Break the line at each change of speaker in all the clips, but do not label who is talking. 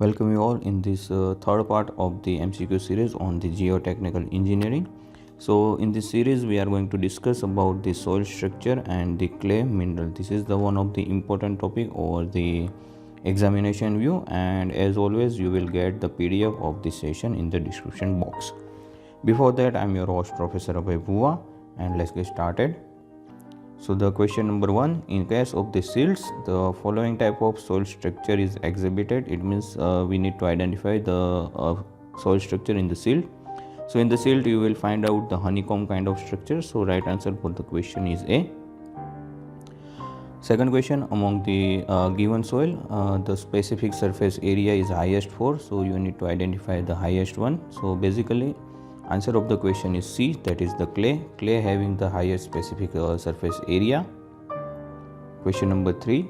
Welcome you all in this third part of the MCQ series on the geotechnical engineering. So in this series we are going to discuss about the soil structure and the clay mineral. This is the one of the important topic over the examination view, and as always you will get the PDF of this session in the description box. Before that, I'm your host Professor Abhay Bhuva, and let's get started. So the question number 1, in case of the silts, the following type of soil structure is exhibited. It means we need to identify the soil structure in the silt. So in the silt you will find out the honeycomb kind of structure. So right answer for the question is A. Second question, among the given soil, the specific surface area is highest for, so you need to identify the highest one. So basically answer of the question is C, that is the clay having the highest specific surface area. Question number 3,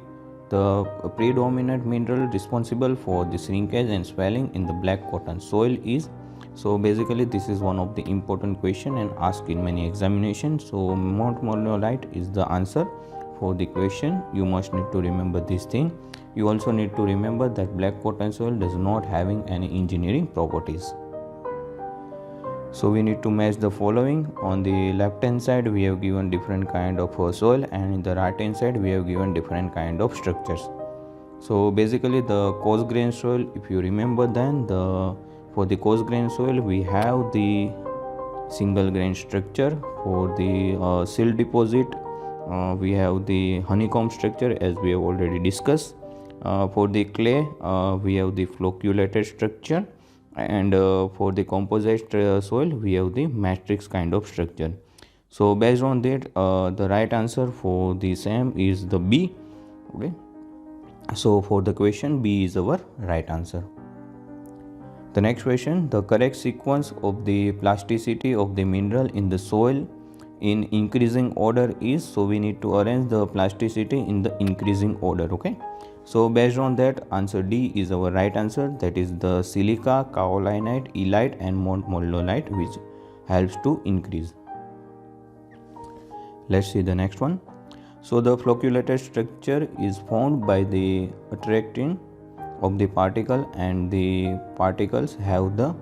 the predominant mineral responsible for the shrinkage and swelling in the black cotton soil is. So basically this is one of the important question and asked in many examinations. So montmorillonite is the answer for the question. You must need to remember this thing. You also need to remember that black cotton soil does not having any engineering properties. So we need to match the following. On the left hand side we have given different kind of soil, and in the right hand side we have given different kind of structures. So basically the coarse grain soil, if you remember, then for the coarse grain soil we have the single grain structure. For the silt deposit we have the honeycomb structure, as we have already discussed. For the clay we have the flocculated structure, and for the composite soil we have the matrix kind of structure. So based on that the right answer for the same is the B. Okay, so for the question B is our right answer. The next question, the correct sequence of the plasticity of the mineral in the soil in increasing order is. So we need to arrange the plasticity in the increasing order. Okay, so based on that, answer D is our right answer, that is the silica, kaolinite, illite and montmorillonite, which helps to increase. Let's see the next one. So the flocculated structure is formed by the attracting of the particle, and the particles have the,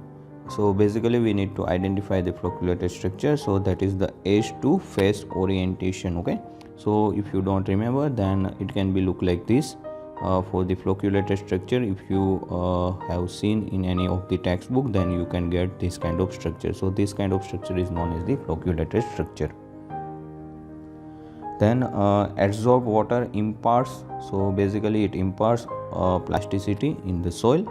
so basically we need to identify the flocculated structure. So that is the edge to face orientation. Okay, so if you don't remember, then it can be look like this. For the flocculated structure, if you have seen in any of the textbook, then you can get this kind of structure. So this kind of structure is known as the flocculated structure. Then adsorbed water imparts, so basically it imparts plasticity in the soil.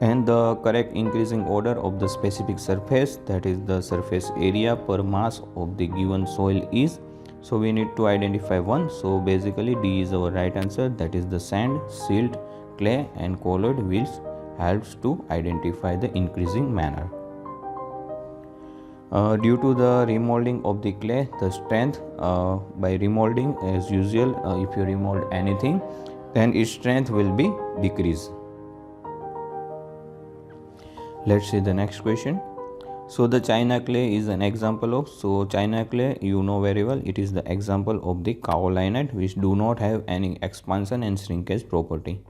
And the correct increasing order of the specific surface, that is the surface area per mass of the given soil is. So we need to identify one. So basically D is our right answer, that is the sand, silt, clay and colloid, which helps to identify the increasing manner. Due to the remolding of the clay, the strength by remolding, as usual, if you remold anything, then its strength will be decreased. Let's see the next question. So the China clay is an example of, so China clay, you know very well, it is the example of the kaolinite, which do not have any expansion and shrinkage property.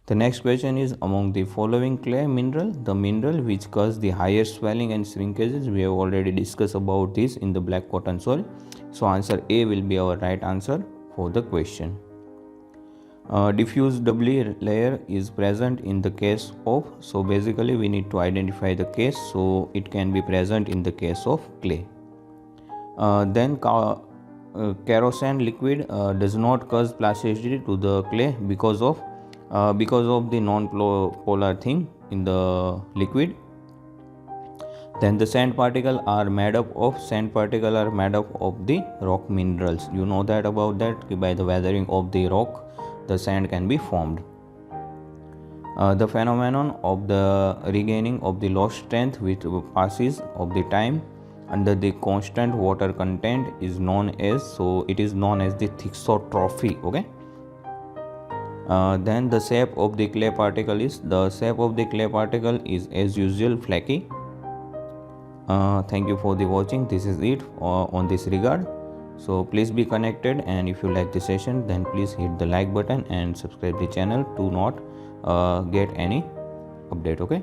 The next question is, among the following clay mineral, the mineral which cause the highest swelling and shrinkages. We have already discussed about this in the black cotton soil. So answer A will be our right answer for the question. Diffuse doubly layer is present in the case of, so basically we need to identify the case. So it can be present in the case of clay. Then kerosene liquid does not cause plasticity to the clay because of the non-polar thing in the liquid. Then the sand particles are made up of the rock minerals. You know that about that, by the weathering of the rock the sand can be formed. The phenomenon of the regaining of the lost strength with passes of the time under the constant water content is known as, so it is known as the thixotrophy. Okay. Then the shape of the clay particle is, as usual flaky. Thank you for the watching. This is it on this regard. So please be connected, and if you like the session, then please hit the like button and subscribe the channel to not get any update. Okay.